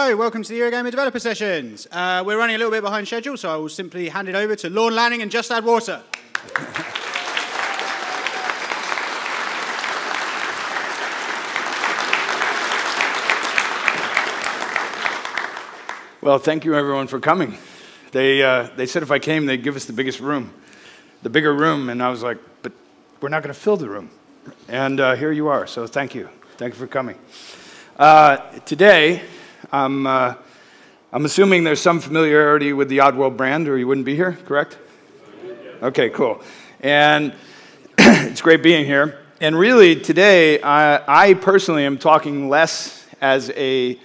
Hello, welcome to the Eurogamer Developer Sessions. We're running a little bit behind schedule, so I will simply hand it over to Lorne Lanning and Just Add Water. Well, thank you everyone for coming. They said if I came, they'd give us the biggest room, the bigger room, and I was like, but we're not going to fill the room. And here you are, so thank you. Thank you for coming. Today, I'm assuming there's some familiarity with the Oddworld brand, or you wouldn't be here, correct? Okay, cool. And it's great being here. And really, today, I personally am talking less as a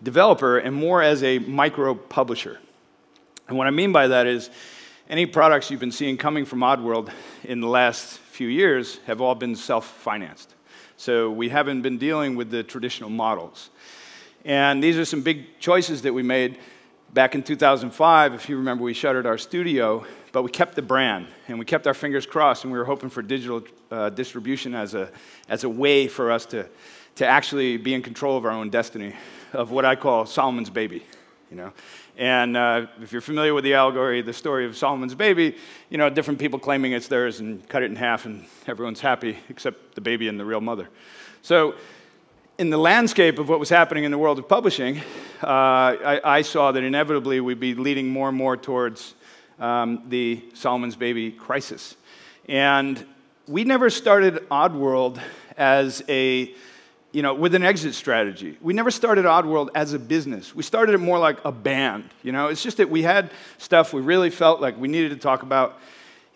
developer and more as a micro publisher. And what I mean by that is any products you've been seeing coming from Oddworld in the last few years have all been self-financed. So we haven't been dealing with the traditional models. And these are some big choices that we made back in 2005. If you remember, we shuttered our studio, but we kept the brand, and we kept our fingers crossed, and we were hoping for digital distribution as a way for us to actually be in control of our own destiny, of what I call Solomon's baby, you know. And if you're familiar with the allegory, the story of Solomon's baby, you know, different people claiming it's theirs and cut it in half and everyone's happy except the baby and the real mother. So in the landscape of what was happening in the world of publishing, I saw that inevitably we'd be leading more and more towards the Solomon's baby crisis. And we never started Oddworld as a with an exit strategy. We never started Oddworld as a business. We started it more like a band, you know? It's just that we had stuff we really felt like we needed to talk about,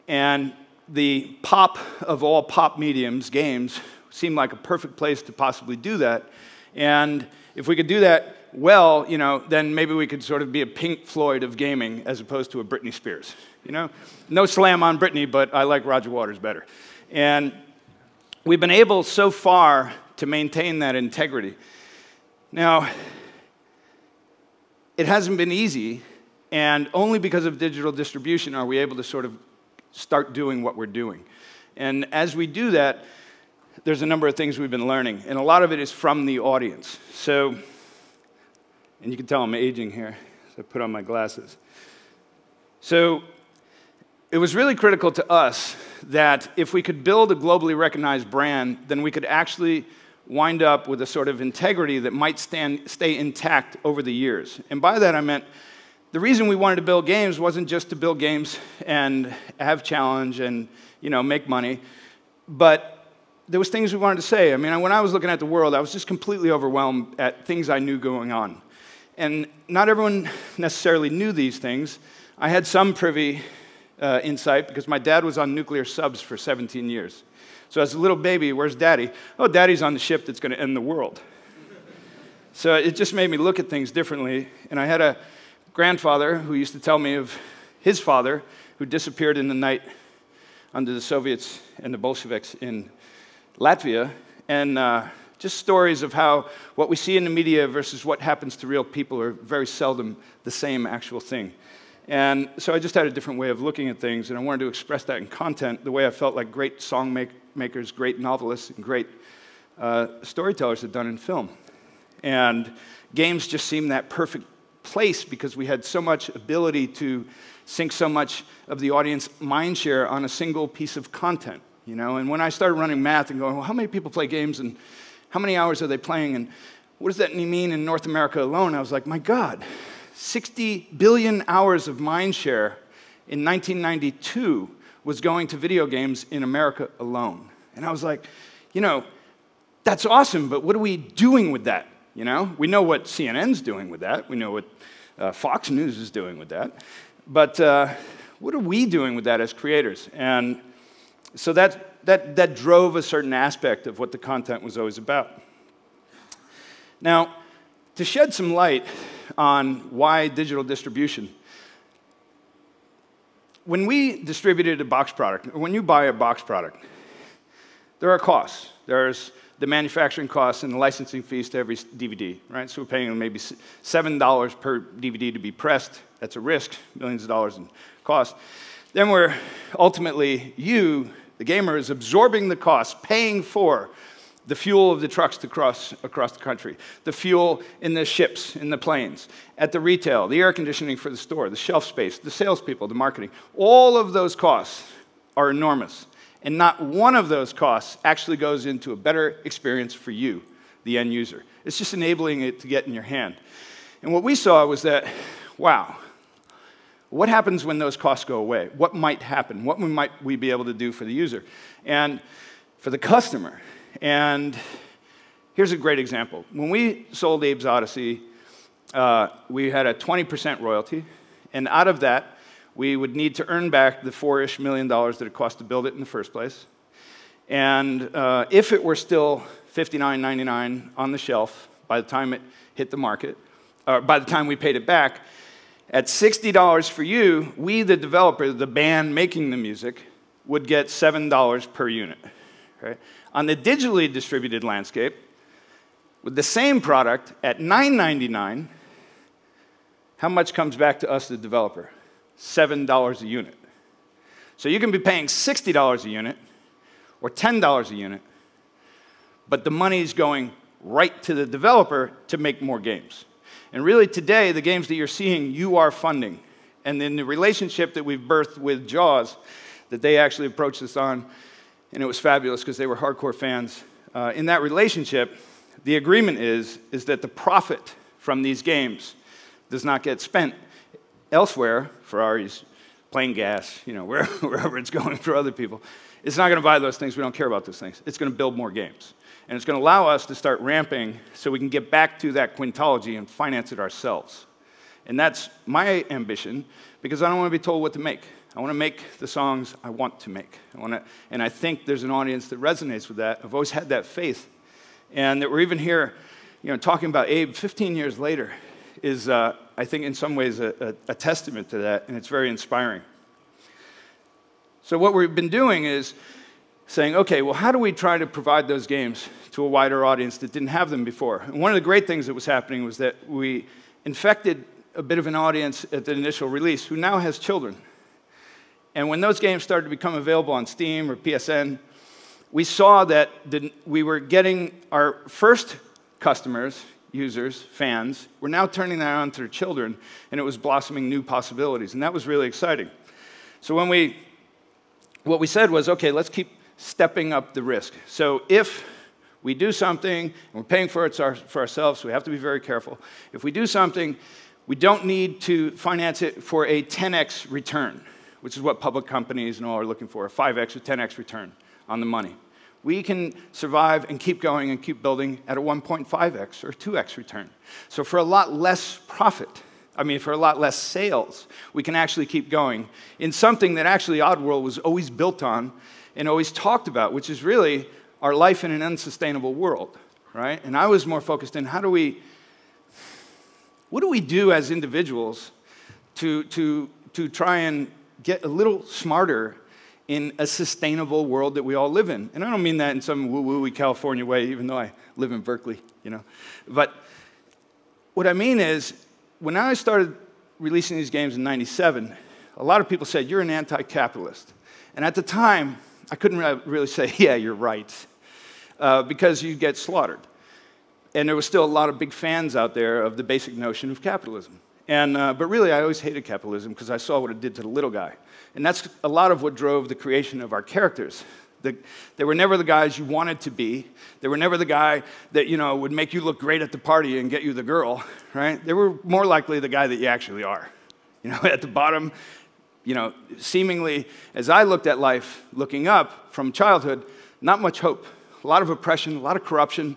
and the pop of all pop mediums, games, seemed like a perfect place to possibly do that. And if we could do that well, you know, then maybe we could sort of be a Pink Floyd of gaming as opposed to a Britney Spears, you know? No slam on Britney, but I like Roger Waters better. And we've been able so far to maintain that integrity. Now, it hasn't been easy, and only because of digital distribution are we able to sort of start doing what we're doing. And as we do that, there's a number of things we've been learning, and a lot of it is from the audience. So, and you can tell I'm aging here, so I put on my glasses. So, it was really critical to us that if we could build a globally recognized brand, then we could actually wind up with a sort of integrity that might stay intact over the years. And by that I meant the reason we wanted to build games wasn't just to build games and have challenge and, you know, make money, but there was things we wanted to say. I mean, when I was looking at the world, I was just completely overwhelmed at things I knew going on. And not everyone necessarily knew these things. I had some privy insight because my dad was on nuclear subs for 17 years. So as a little baby, where's Daddy? Oh, Daddy's on the ship that's going to end the world. So it just made me look at things differently. And I had a grandfather who used to tell me of his father who disappeared in the night under the Soviets and the Bolsheviks in Latvia. And just stories of how what we see in the media versus what happens to real people are very seldom the same actual thing. And so I just had a different way of looking at things, and I wanted to express that in content the way I felt like great song makers, great novelists, and great storytellers had done in film. And games just seemed that perfect place because we had so much ability to sink so much of the audience mindshare on a single piece of content, you know? And when I started running math and going, well, how many people play games, and how many hours are they playing, and what does that mean in North America alone? I was like, my God. 60 billion hours of mindshare in 1992 was going to video games in America alone. And I was like, you know, that's awesome, but what are we doing with that? You know, we know what CNN's doing with that. We know what Fox News is doing with that. But what are we doing with that as creators? And so that drove a certain aspect of what the content was always about. Now, to shed some light on why digital distribution. When we distributed a box product, or when you buy a box product, there are costs. There's the manufacturing costs and the licensing fees to every DVD, right? So we're paying maybe $7 per DVD to be pressed. That's a risk, millions of dollars in cost. Then we're ultimately, you, the gamer, is absorbing the cost, paying for the fuel of the trucks across the country, the fuel in the ships, in the planes, at the retail, the air conditioning for the store, the shelf space, the salespeople, the marketing. All of those costs are enormous. And not one of those costs actually goes into a better experience for you, the end user. It's just enabling it to get in your hand. And what we saw was that, wow, what happens when those costs go away? What might happen? What might we be able to do for the user and for the customer? And here's a great example. When we sold Abe's Oddysee, we had a 20% royalty, and out of that, we would need to earn back the $4-ish million that it cost to build it in the first place. And if it were still $59.99 on the shelf by the time it hit the market, or by the time we paid it back, at $60 for you, we, the developer, the band making the music, would get $7 per unit. Right? On the digitally distributed landscape, with the same product at $9.99, how much comes back to us, the developer? $7 a unit. So you can be paying $60 a unit or $10 a unit, but the money's going right to the developer to make more games. And really today, the games that you're seeing, you are funding. And in the relationship that we've birthed with Jaws, that they actually approached us on, and it was fabulous because they were hardcore fans. In that relationship, the agreement is that the profit from these games does not get spent elsewhere, Ferraris, plane gas, you know, wherever it's going for other people. It's not going to buy those things. We don't care about those things. It's going to build more games. And it's going to allow us to start ramping so we can get back to that quintology and finance it ourselves. And that's my ambition, because I don't want to be told what to make. I want to make the songs I want to make. And I think there's an audience that resonates with that. I've always had that faith. And that we're even here, you know, talking about Abe 15 years later is, I think, in some ways a testament to that, and it's very inspiring. So what we've been doing is saying, okay, well, how do we try to provide those games to a wider audience that didn't have them before? And one of the great things that was happening was that we infected a bit of an audience at the initial release who now has children. And when those games started to become available on Steam or PSN, we saw that we were getting our first customers, users, fans, were now turning that on to their children, and it was blossoming new possibilities. And that was really exciting. So what we said was, okay, let's keep stepping up the risk. So if we do something, and we're paying for it for ourselves, so we have to be very careful. If we do something, we don't need to finance it for a 10x return, which is what public companies and all are looking for, a 5x or 10x return on the money. We can survive and keep going and keep building at a 1.5x or 2x return. So for a lot less profit, for a lot less sales, we can actually keep going in something that actually Oddworld was always built on and always talked about, which is really our life in an unsustainable world, right? And I was more focused in what do we do as individuals to try and get a little smarter in a sustainable world that we all live in. And I don't mean that in some woo-woo-y California way, even though I live in Berkeley, you know. But what I mean is, when I started releasing these games in '97, a lot of people said, you're an anti-capitalist. And at the time, I couldn't really say, yeah, you're right, because you get slaughtered. And there was still a lot of big fans out there of the basic notion of capitalism. But really, I always hated capitalism because I saw what it did to the little guy. And that's a lot of what drove the creation of our characters. They were never the guys you wanted to be. They were never the guy that, you know, would make you look great at the party and get you the girl, right? They were more likely the guy that you actually are. You know, at the bottom, you know, seemingly, as I looked at life, looking up from childhood, not much hope. A lot of oppression, a lot of corruption.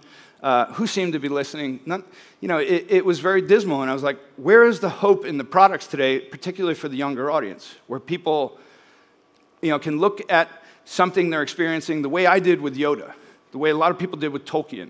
Who seemed to be listening? It was very dismal, and I was like, where is the hope in the products today, particularly for the younger audience, where people, you know, can look at something they're experiencing the way I did with Yoda, the way a lot of people did with Tolkien,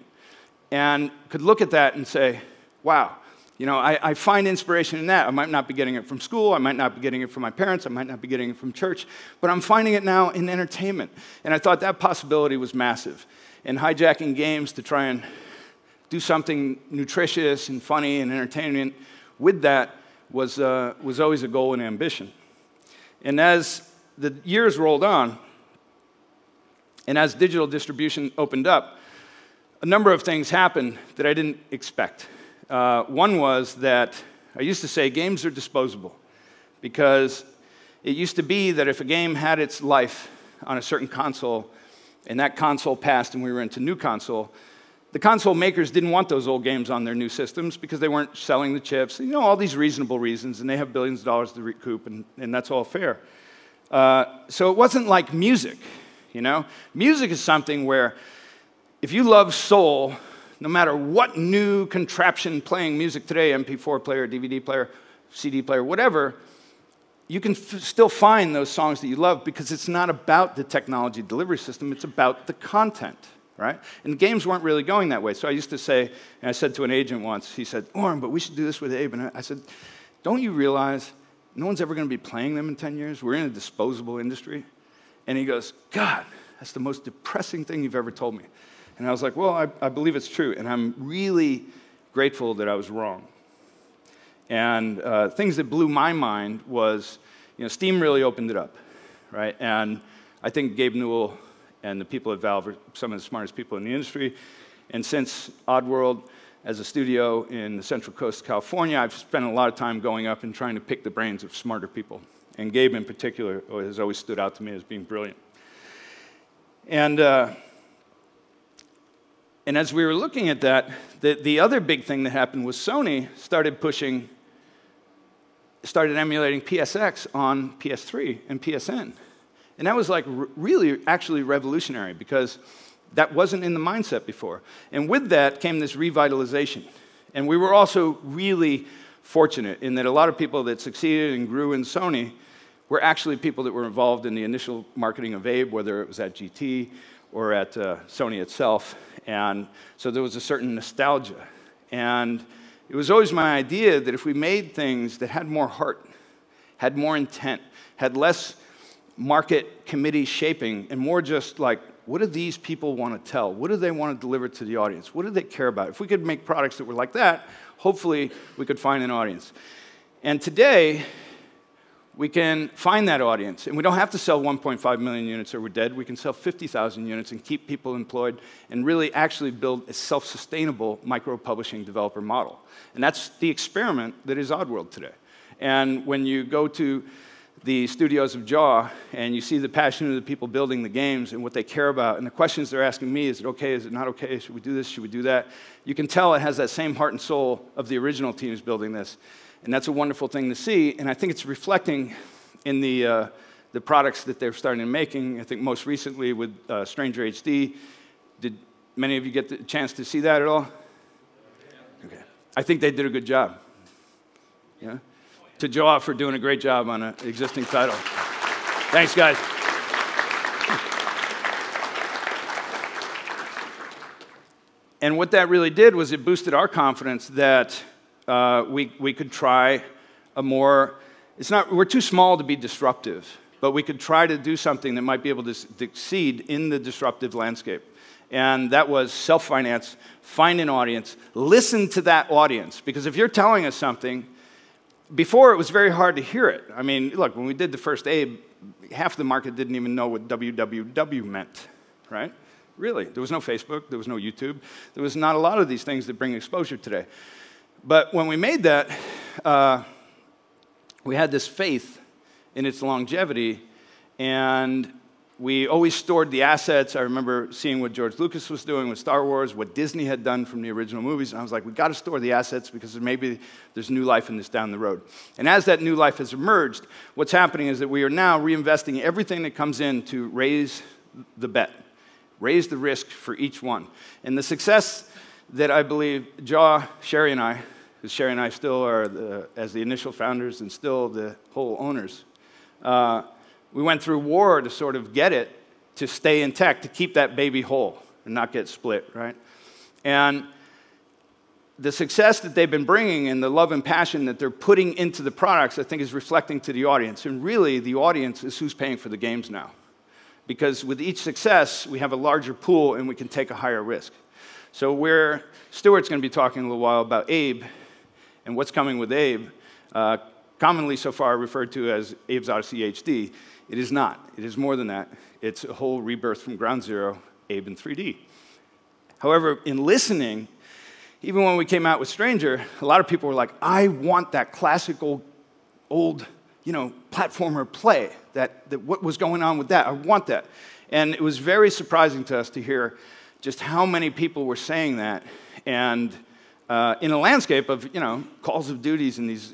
and could look at that and say, wow, you know, I find inspiration in that. I might not be getting it from school, I might not be getting it from my parents, I might not be getting it from church, but I'm finding it now in entertainment. And I thought that possibility was massive. And hijacking games to try and do something nutritious and funny and entertainment with that was always a goal and ambition. And as the years rolled on, and as digital distribution opened up, a number of things happened that I didn't expect. One was that I used to say games are disposable, because it used to be that if a game had its life on a certain console, and that console passed and we were into new console, the console makers didn't want those old games on their new systems because they weren't selling the chips. You know, all these reasonable reasons, and they have billions of dollars to recoup, and that's all fair. So it wasn't like music, you know? Music is something where if you love soul, no matter what new contraption playing music today, MP4 player, DVD player, CD player, whatever, you can still find those songs that you love because it's not about the technology delivery system, it's about the content, right? And games weren't really going that way. So I used to say, and I said to an agent once, he said, Lorne, but we should do this with Abe. And I said, don't you realize no one's ever going to be playing them in 10 years? We're in a disposable industry. And he goes, God, that's the most depressing thing you've ever told me. And I was like, well, I believe it's true, and I'm really grateful that I was wrong. And things that blew my mind was, you know, Steam really opened it up, right? And I think Gabe Newell and the people at Valve are some of the smartest people in the industry. And since Oddworld, as a studio in the Central Coast of California, I've spent a lot of time going up and trying to pick the brains of smarter people. And Gabe in particular has always stood out to me as being brilliant. And as we were looking at that, the other big thing that happened was Sony started emulating PSX on PS3 and PSN. And that was like really actually revolutionary because that wasn't in the mindset before. And with that came this revitalization. And we were also really fortunate in that a lot of people that succeeded and grew in Sony were actually people that were involved in the initial marketing of Abe, whether it was at GT or at Sony itself. And so there was a certain nostalgia. And it was always my idea that if we made things that had more heart, had more intent, had less market committee shaping, and more just like, what do these people want to tell? What do they want to deliver to the audience? What do they care about? If we could make products that were like that, hopefully we could find an audience. And today, we can find that audience, and we don't have to sell 1.5 million units or we're dead. We can sell 50,000 units and keep people employed and really actually build a self-sustainable micro-publishing developer model. And that's the experiment that is Oddworld today. And when you go to the studios of Jaw and you see the passion of the people building the games and what they care about and the questions they're asking me, is it okay, is it not okay, should we do this, should we do that? You can tell it has that same heart and soul of the original teams building this. And that's a wonderful thing to see, and I think it's reflecting in the products that they're starting to making. I think most recently with Stranger HD. Did many of you get the chance to see that at all? Okay. I think they did a good job. Yeah? To Jaw for doing a great job on an existing title. Thanks, guys. And what that really did was it boosted our confidence that we could try a more, we're too small to be disruptive, but we could try to do something that might be able to succeed in the disruptive landscape. And that was self-finance, find an audience, listen to that audience. Because if you're telling us something, before it was very hard to hear it. I mean, look, when we did the first Abe, half the market didn't even know what www meant, right? Really, there was no Facebook, there was no YouTube. There was not a lot of these things that bring exposure today. But when we made that, we had this faith in its longevity, and we always stored the assets. I remember seeing what George Lucas was doing with Star Wars, what Disney had done from the original movies, and I was like, we've got to store the assets because maybe there's new life in this down the road. And as that new life has emerged, what's happening is that we are now reinvesting everything that comes in to raise the bet, raise the risk for each one. And the success that I believe Sherry and I, because Sherry and I still are, as the initial founders and still the whole owners, we went through war to sort of get it to stay intact, to keep that baby whole and not get split, right? And the success that they've been bringing and the love and passion that they're putting into the products, I think, is reflecting to the audience. And really, the audience is who's paying for the games now. Because with each success, we have a larger pool and we can take a higher risk. So where Stewart's going to be talking a little while about Abe and what's coming with Abe, commonly so far referred to as Abe's Oddysee HD, it is not. It is more than that. It's a whole rebirth from ground zero, Abe in 3D. However, in listening, even when we came out with Stranger, a lot of people were like, I want that classical, old, platformer play. That what was going on with that? I want that. And it was very surprising to us to hear just how many people were saying that. And in a landscape of, Calls of Duties and these,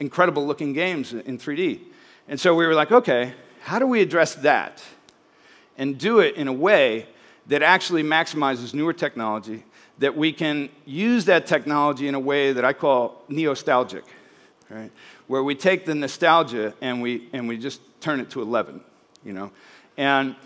incredible-looking games in 3D. And so we were like, okay, how do we address that and do it in a way that actually maximizes newer technology, that we can use that technology in a way that I call neo-stalgic, right? Where we take the nostalgia and we just turn it to 11, And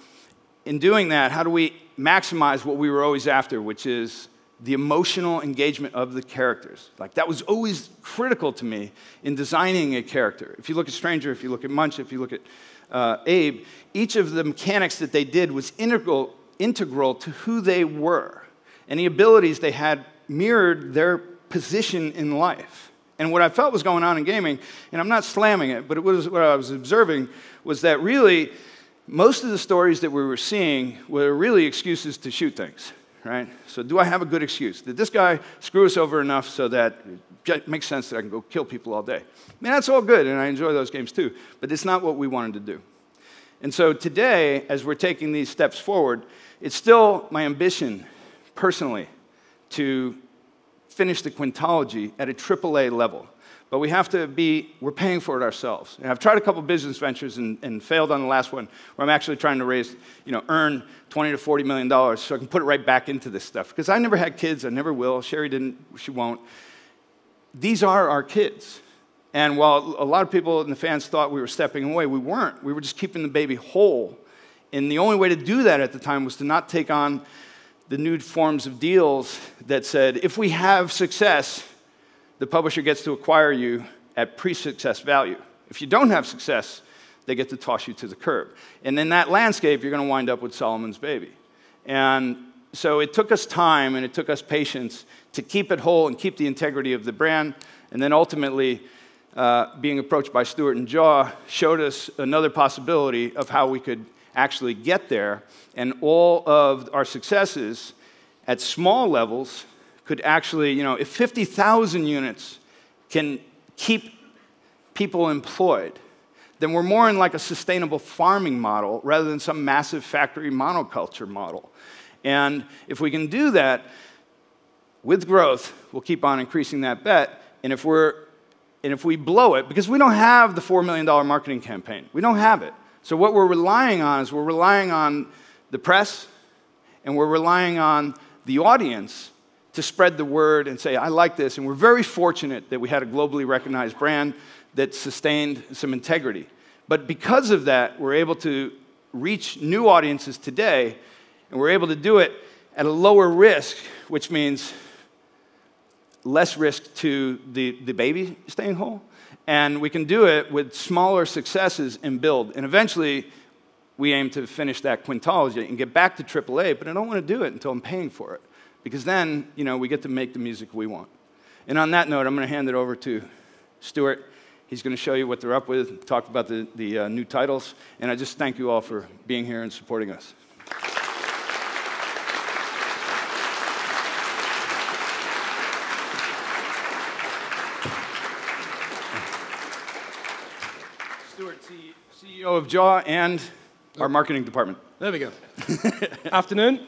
in doing that, how do we maximize what we were always after, which is the emotional engagement of the characters? Like, that was always critical to me in designing a character. If you look at Stranger, if you look at Munch, if you look at Abe, each of the mechanics that they did was integral to who they were. And the abilities they had mirrored their position in life. And what I felt was going on in gaming, and I'm not slamming it, but it was what I was observing, was that really most of the stories that we were seeing were really excuses to shoot things, right? So do I have a good excuse? Did this guy screw us over enough so that it makes sense that I can go kill people all day? I mean, that's all good, and I enjoy those games too, but it's not what we wanted to do. And so today, as we're taking these steps forward, it's still my ambition, personally, to finish the quintology at a AAA level. But we have to we're paying for it ourselves. And I've tried a couple business ventures and failed on the last one, where I'm actually trying to raise, earn $20 to $40 million so I can put it right back into this stuff. Because I never had kids, I never will. Sherry didn't, she won't. These are our kids. And while a lot of people in the fans thought we were stepping away, we weren't. We were just keeping the baby whole. And the only way to do that at the time was to not take on the new forms of deals that said, if we have success, the publisher gets to acquire you at pre-success value. If you don't have success, they get to toss you to the curb. And in that landscape, you're going to wind up with Solomon's baby. And so it took us time and it took us patience to keep it whole and keep the integrity of the brand. And then ultimately, being approached by Stewart and Jaw showed us another possibility of how we could actually get there. And all of our successes at small levels could actually, if 50,000 units can keep people employed, then we're more in like a sustainable farming model rather than some massive factory monoculture model. And if we can do that with growth, we'll keep on increasing that bet. And if we blow it, because we don't have the $4 million marketing campaign, we don't have it. So what we're relying on is we're relying on the press and we're relying on the audience to spread the word and say, I like this. And we're very fortunate that we had a globally recognized brand that sustained some integrity. But because of that, we're able to reach new audiences today, and we're able to do it at a lower risk, which means less risk to the baby staying whole. And we can do it with smaller successes and build. And eventually, we aim to finish that quintology and get back to AAA, but I don't want to do it until I'm paying for it. Because then, we get to make the music we want. And on that note, I'm going to hand it over to Stewart. He's going to show you what they're up with, talk about the new titles. And I just thank you all for being here and supporting us. Stewart, CEO of Jaw and our marketing department. There we go. Afternoon.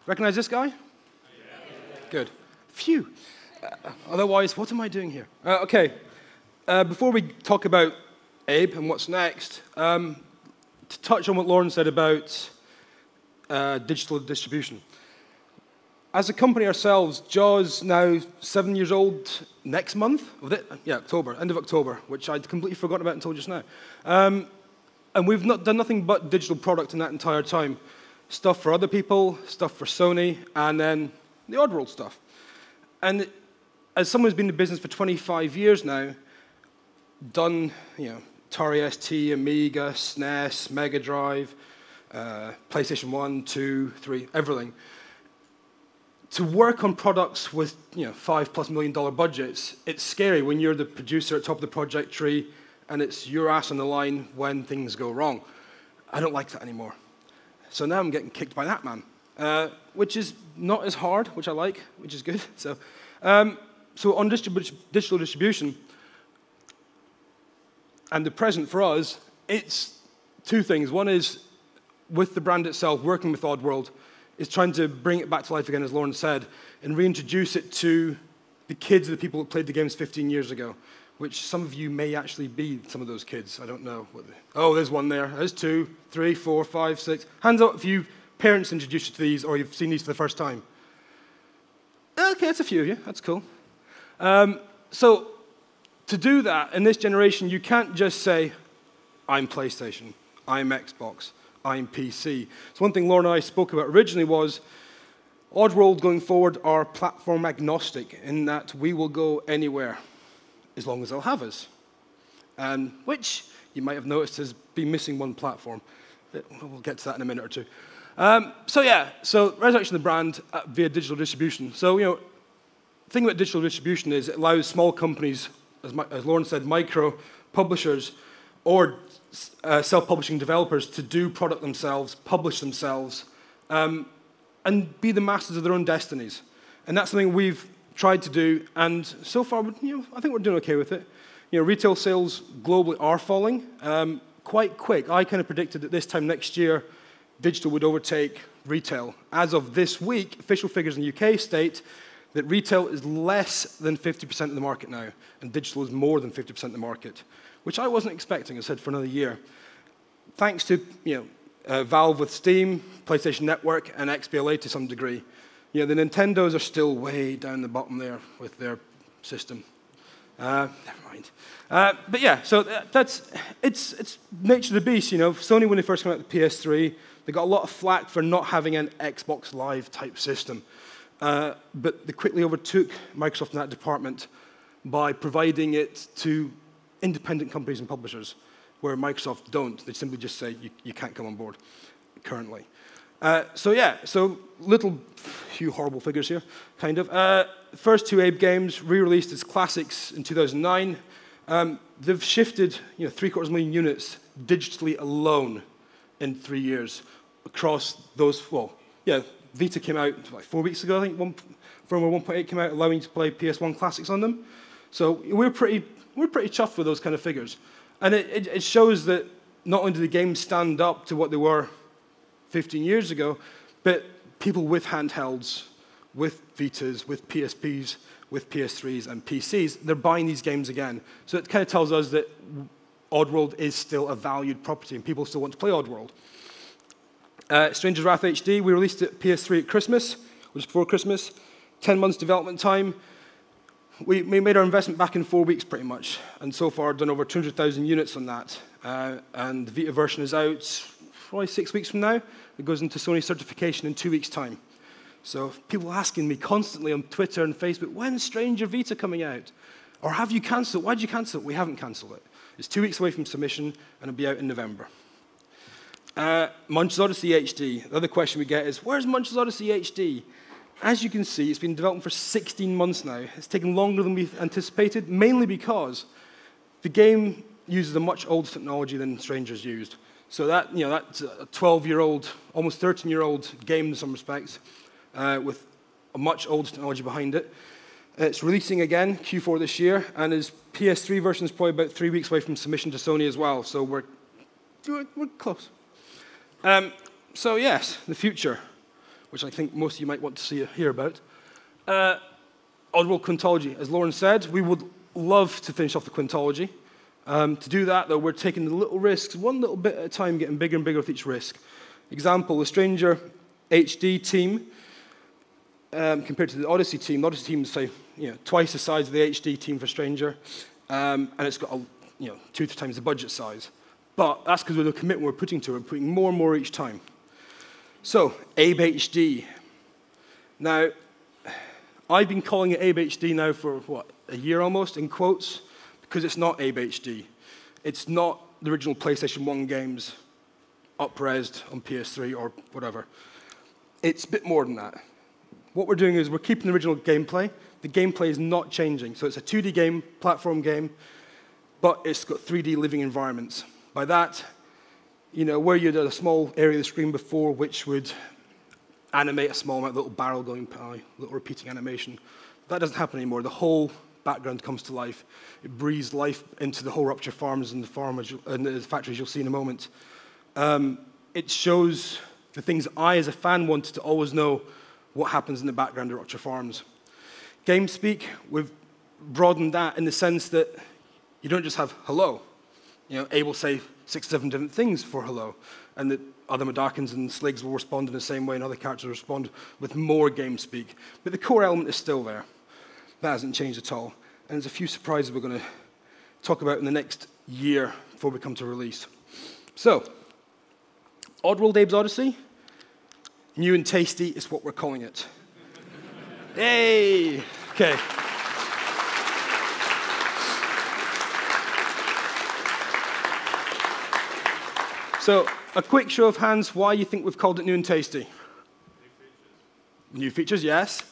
Recognize this guy? Good. Phew. Otherwise, what am I doing here? Okay. Before we talk about Abe and what's next, to touch on what Lorne said about digital distribution. As a company ourselves, Jaw's now 7 years old next month. Yeah, October, end of October, which I'd completely forgotten about until just now. And we've not done nothing but digital product in that entire time. Stuff for other people, stuff for Sony, and then the Oddworld stuff. And as someone who's been in the business for 25 years now, done, Atari ST, Amiga, SNES, Mega Drive, PlayStation 1, 2, 3, everything. To work on products with $5+ million budgets, it's scary when you're the producer at top of the project tree and it's your ass on the line when things go wrong. I don't like that anymore. So now I'm getting kicked by that man. which is not as hard, which I like, which is good. So on digital distribution, and the present for us, it's two things. One is, with the brand itself, working with Oddworld, is trying to bring it back to life again, as Lorne said, and reintroduce it to the kids of the people that played the games 15 years ago, which some of you may actually be some of those kids. I don't know. Oh, there's one there. There's 2, 3, 4, 5, 6. Hands up if you parents introduced you to these or you've seen these for the first time. Okay, that's a few of you. That's cool. So to do that, in this generation, you can't just say, I'm PlayStation, I'm Xbox, I'm PC. So one thing Lorne and I spoke about originally was Oddworld going forward are platform agnostic in that we will go anywhere as long as they'll have us. Which you might have noticed has been missing one platform. We'll get to that in a minute or two. So resurrection of the brand via digital distribution. So, the thing about digital distribution is it allows small companies, as Lorne said, micro publishers or self-publishing developers to do product themselves, publish themselves, and be the masters of their own destinies. And that's something we've tried to do, and so far, I think we're doing okay with it. Retail sales globally are falling quite quick. I kind of predicted that this time next year, digital would overtake retail. As of this week, official figures in the UK state that retail is less than 50% of the market now, and digital is more than 50% of the market, which I wasn't expecting, I said, for another year. Thanks to Valve with Steam, PlayStation Network, and XBLA to some degree. The Nintendos are still way down the bottom there with their system. Never mind. But yeah, so it's nature of the beast. Sony, when they first came out with the PS3, they got a lot of flack for not having an Xbox Live type system. But they quickly overtook Microsoft in that department by providing it to independent companies and publishers, where Microsoft don't. They simply just say, you can't come on board currently. So few horrible figures here, kind of. First 2 Abe games, re-released as classics in 2009. They've shifted 750,000 units digitally alone in 3 years across those, Vita came out like 4 weeks ago, I think. Firmware 1.8 came out, allowing you to play PS1 classics on them. So we're pretty chuffed with those kind of figures. And it shows that not only do the games stand up to what they were 15 years ago, but people with handhelds, with Vitas, with PSPs, with PS3s and PCs, they're buying these games again. So it kind of tells us that Oddworld is still a valued property and people still want to play Oddworld. Stranger's Wrath HD, we released it PS3 at Christmas, which was before Christmas. 10 months development time. We made our investment back in 4 weeks, pretty much, and so far done over 200,000 units on that. And the Vita version is out probably 6 weeks from now. It goes into Sony certification in 2 weeks' time. So people asking me constantly on Twitter and Facebook, when's Stranger Vita coming out? Or have you cancelled it? Why did you cancel it? We haven't cancelled it. It's 2 weeks away from submission, and it'll be out in November. Munch's Oddysee HD. The other question we get is, where's Munch's Oddysee HD? As you can see, it's been developing for 16 months now. It's taken longer than we anticipated, mainly because the game uses a much older technology than Stranger's used. So that's a 12-year-old, almost 13-year-old game in some respects, with a much older technology behind it. It's releasing again, Q4 this year, and his PS3 version is probably about 3 weeks away from submission to Sony as well, so we're close. So yes, the future, which I think most of you might want to hear about. Oddworld Quintology. As Lorne said, we would love to finish off the Quintology. To do that, though, we're taking the little risks, one little bit at a time, getting bigger and bigger with each risk. Example, the Stranger HD team, compared to the Oddysee team is, say, twice the size of the HD team for Stranger, and it's got 2 to 3 times the budget size. But that's because of the commitment we're putting to it. We're putting more and more each time. So, Abe HD. Now, I've been calling it Abe HD now for, a year almost, in quotes, because it's not Abe HD. It's not the original PlayStation 1 games up-resed on PS3 or whatever. It's a bit more than that. What we're doing is we're keeping the original gameplay. The gameplay is not changing. So it's a 2D game, platform game, but it's got 3D living environments. By that, where you had a small area of the screen before which would animate a small amount, a little barrel going by, a little repeating animation. That doesn't happen anymore. The whole background comes to life. It breathes life into the whole Rupture Farms and the factories you'll see in a moment. It shows the things I, as a fan, wanted to always know what happens in the background of Rupture Farms. GameSpeak, we've broadened that in the sense that you don't just have hello. A will say 6 or 7 different things for hello, and that other Madarkans and Sligs will respond in the same way, and other characters will respond with more GameSpeak. But the core element is still there. That hasn't changed at all. And there's a few surprises we're going to talk about in the next year before we come to release. So, Oddworld Abe's Oddysee, new and tasty is what we're calling it. Yay! Okay. So, a quick show of hands, why you think we've called it new and tasty? New features, yes.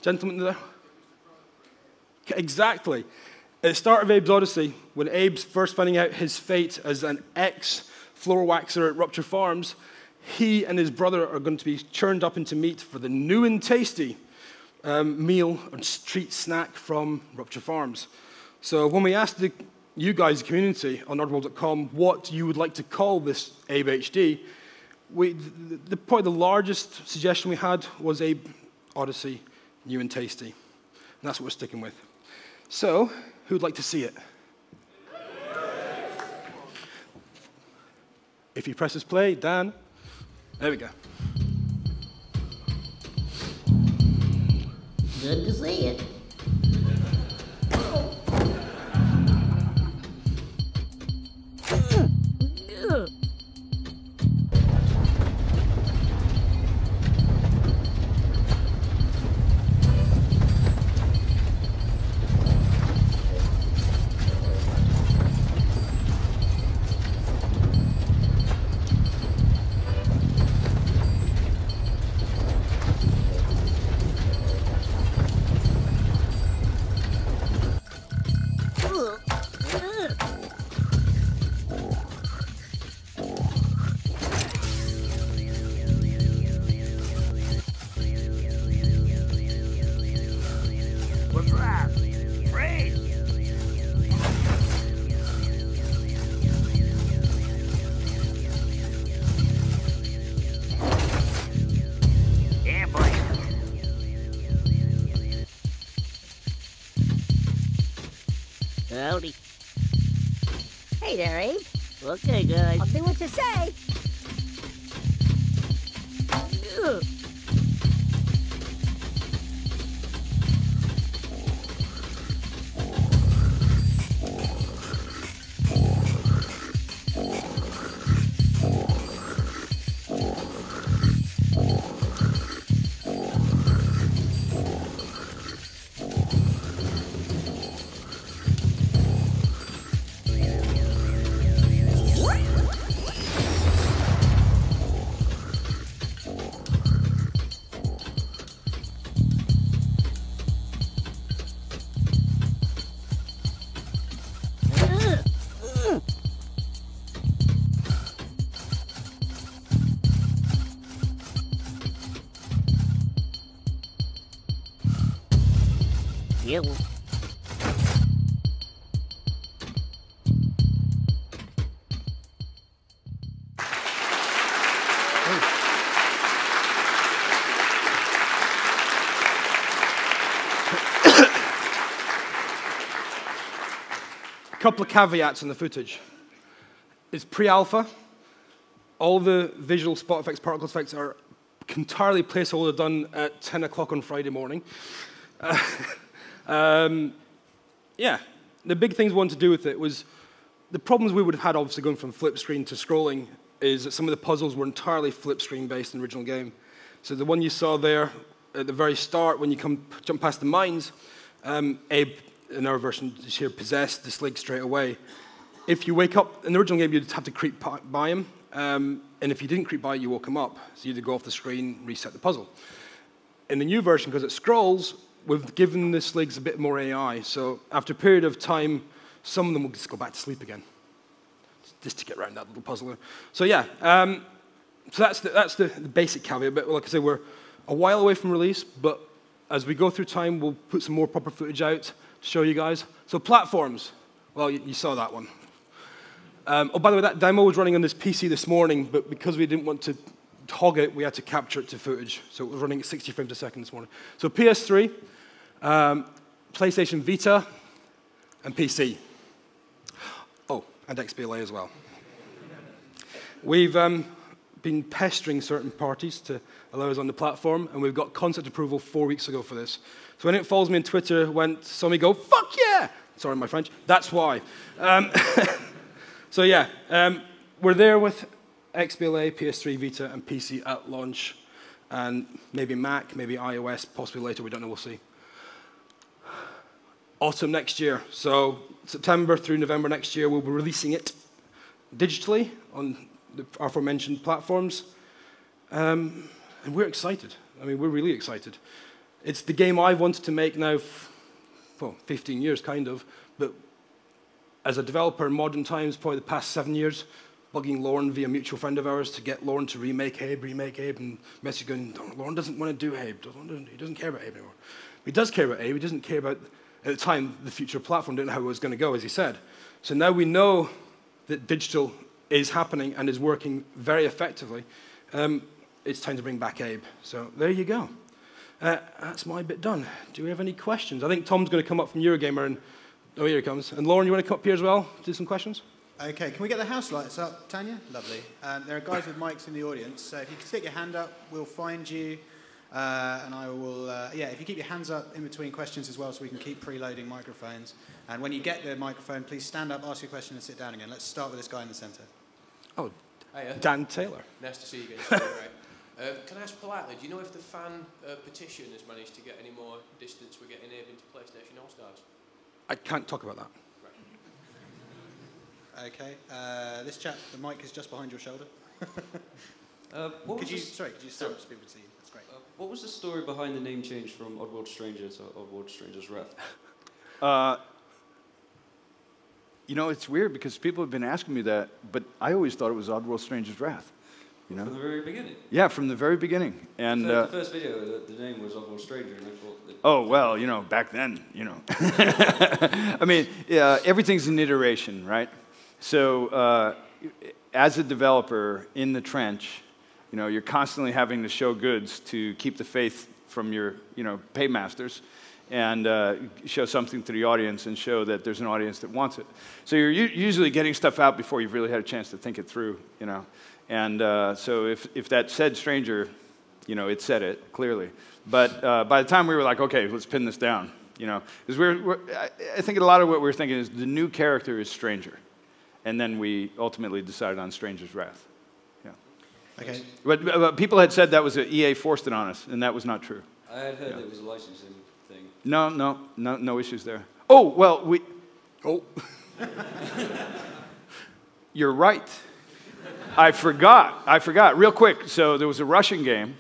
Gentlemen there? Exactly. At the start of Abe's Oddysee, when Abe's first finding out his fate as an ex-floor waxer at Rupture Farms, he and his brother are going to be churned up into meat for the new and tasty meal or street snack from Rupture Farms. So when we asked you guys, the community, on oddworld.com, what you would like to call this Abe HD, probably the largest suggestion we had was Abe Oddysee, new and tasty. And that's what we're sticking with. So, who'd like to see it? If he presses play, Dan. There we go. Good to see it. Howdy. Hey there, Abe. Okay, guys. I'll do what you say. Ugh. Yeah. A couple of caveats on the footage. It's pre-alpha. All the visual spot effects, particle effects are entirely placeholder done at 10 o'clock on Friday morning. Yeah, the big things we wanted to do with it was the problems we would have had, obviously, going from flip screen to scrolling is that some of the puzzles were entirely flip screen based in the original game. So the one you saw there at the very start, when you jump past the mines, Abe, in our version, is here possessed the Slig straight away. If you wake up, in the original game, you'd have to creep by him, and if you didn't creep by, you woke him up. So you'd go off the screen, reset the puzzle. In the new version, because it scrolls, we've given the Sligs a bit more AI, so after a period of time, some of them will just go back to sleep again, just to get around that little puzzle. So yeah, So that's the basic caveat, but like I say, we're a while away from release, but as we go through time, we'll put some more proper footage out to show you guys. So platforms, well, you saw that one. Oh, by the way, that demo was running on this PC this morning, but because we didn't want to hog it, we had to capture it to footage. So it was running at 60 frames a second this morning. So PS3, PlayStation Vita, and PC. Oh, and XBLA as well. We've been pestering certain parties to allow us on the platform, and we've got concept approval 4 weeks ago for this. So when it follows me on Twitter, saw me go, fuck yeah! Sorry, my French. That's why. So yeah, we're there with XBLA, PS3, Vita, and PC at launch, and maybe Mac, maybe iOS, possibly later, we don't know, we'll see. Autumn next year, so September through November next year, we'll be releasing it digitally on the aforementioned platforms, and we're excited. I mean, we're really excited. It's the game I've wanted to make now, well, 15 years, kind of, but as a developer in modern times, probably the past 7 years, bugging Lorne via a mutual friend of ours to get Lorne to remake Abe, and message going, Lorne doesn't want to do Abe, he doesn't care about Abe anymore. He does care about Abe, he doesn't care about, at the time, the future platform, didn't know how it was going to go, as he said. So now we know that digital is happening and is working very effectively. It's time to bring back Abe. So there you go. That's my bit done. Do we have any questions? I think Tom's going to come up from Eurogamer, and oh, here he comes. And Lauren, you want to come up here as well? Do some questions? Okay, can we get the house lights up, Tanya? Lovely. There are guys with mics in the audience, so if you can stick your hand up, we'll find you. And I will, yeah, if you keep your hands up in between questions as well, so we can keep preloading microphones. And when you get the microphone, please stand up, ask your question, and sit down again. Let's start with this guy in the centre. Oh, hiya. Dan Taylor. Nice to see you again. Right. Can I ask politely, do you know if the fan petition has managed to get any more distance with getting Abe into PlayStation All-Stars? I can't talk about that. Right. Okay, this chap, the mic is just behind your shoulder. Could you stand up so people can see you? That's great. What was the story behind the name change from Oddworld Stranger to Oddworld Stranger's Wrath? You know, it's weird because people have been asking me that, but I always thought it was Oddworld Stranger's Wrath. You know? From the very beginning? Yeah, from the very beginning. And the first video, the name was Oddworld Stranger, and I thought that... Oh, well, you know, back then, you know. I mean, everything's an iteration, right? So as a developer in the trench, you know, you're constantly having to show goods to keep the faith from your, you know, paymasters, and show something to the audience and show that there's an audience that wants it. So you're usually getting stuff out before you've really had a chance to think it through, you know. And so if that said stranger, you know, it said it clearly. But by the time we were like, okay, let's pin this down, you know, because I think a lot of what we're thinking is the new character is Stranger. And then we ultimately decided on Stranger's Wrath. Yeah. Okay. But people had said that was EA forced it on us, and that was not true. I had heard it was a licensing thing. No issues there. Oh, well, oh. You're right. I forgot. Real quick, so there was a Russian game,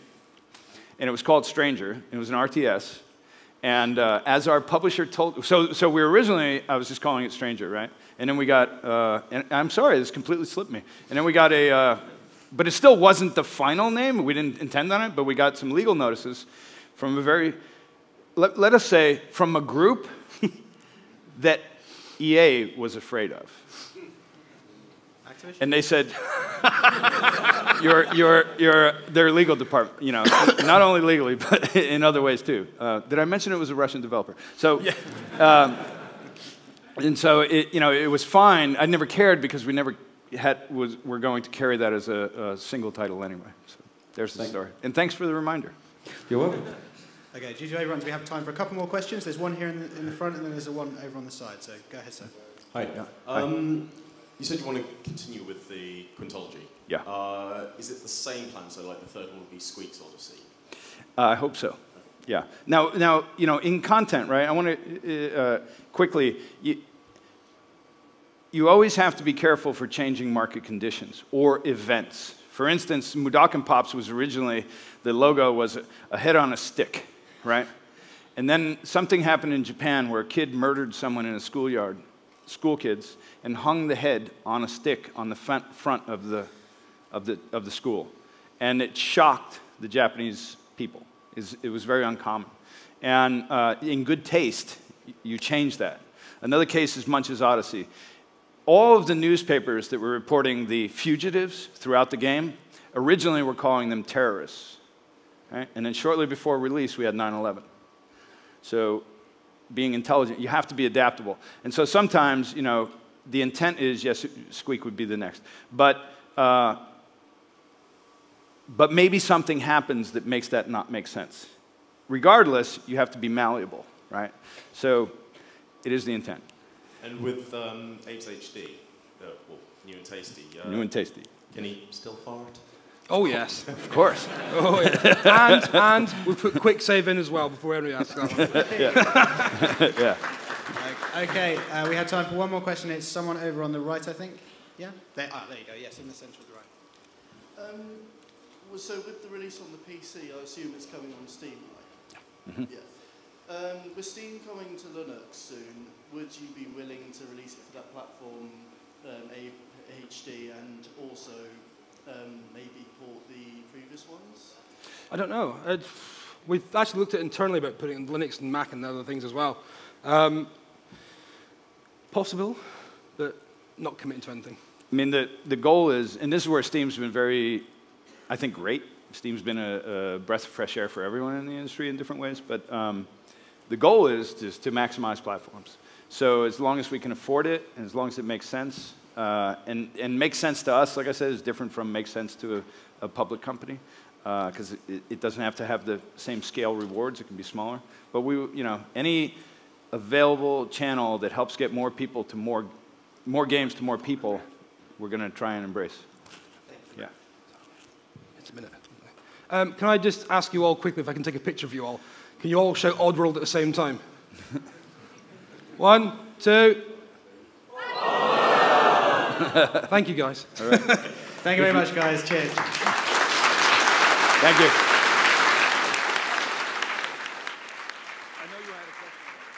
and it was called Stranger. It was an RTS. And as our publisher told, so we were originally, I was just calling it Stranger, right? And then we got, and I'm sorry, this completely slipped me. And then we got but it still wasn't the final name. We didn't intend on it, but we got some legal notices from a very, let us say, from a group that EA was afraid of. Activision? And they said, their legal department, you know, not only legally, but in other ways too. Did I mention it was a Russian developer? So, yeah. And so it, you know, it was fine. I never cared because we never were going to carry that as a single title anyway. So there's the story. And thanks for the reminder. You're welcome. Okay, due to overruns, we have time for a couple more questions. There's one here in the front, and then there's one over on the side. So go ahead, sir. Hi. Hi. You said you want to continue with the quintology. Yeah. Is it the same plan? So like the third one would be Squeak's Oddysee? I hope so. Yeah. Now, you know, in content, right? I want to quickly. You always have to be careful for changing market conditions or events. For instance, Mudokan Pops was originally, the logo was a head on a stick, right? And then something happened in Japan where a kid murdered someone in a schoolyard, school kids, and hung the head on a stick on the front of the school. And it shocked the Japanese people. It was very uncommon. And in good taste, you change that. Another case is Munch's Oddysee. All of the newspapers that were reporting the fugitives throughout the game originally were calling them terrorists. Right? And then shortly before release, we had 9/11. So being intelligent, you have to be adaptable. And so sometimes, you know, the intent is, yes, Squeak would be the next. But maybe something happens that makes that not make sense. Regardless, you have to be malleable, right? So it is the intent. And with Abe's HD, well, new and tasty. New and tasty. Can he still fart? Oh, yes. Of course. Oh, yeah. And we put quick save in as well before Henry asks that one. Yeah. Okay, we have time for one more question. It's someone over on the right, I think. Yeah? There you go. Yes, in the centre of the right. Well, so with the release on the PC, I assume it's coming on Steam, right? Mm-hmm. Yeah. With Steam coming to Linux soon, would you be willing to release it for that platform, HD, and also maybe port the previous ones? I don't know. We've actually looked at it internally about putting it in Linux and Mac and other things as well. Possible, but not committing to anything. I mean, the goal is, and this is where Steam's been very, I think, great. Steam's been a breath of fresh air for everyone in the industry in different ways, but the goal is just to maximize platforms. So as long as we can afford it, and as long as it makes sense, and makes sense to us, like I said, is different from makes sense to a public company, because it doesn't have to have the same scale rewards. It can be smaller. But any available channel that helps get more people to more games to more people, we're going to try and embrace. Yeah. It's a minute. Can I just ask you all quickly if I can take a picture of you all? Can you all shout Oddworld at the same time? 1, 2. Thank you, guys. All right. Thank you very much, guys. Cheers. Thank you. I know you had a question.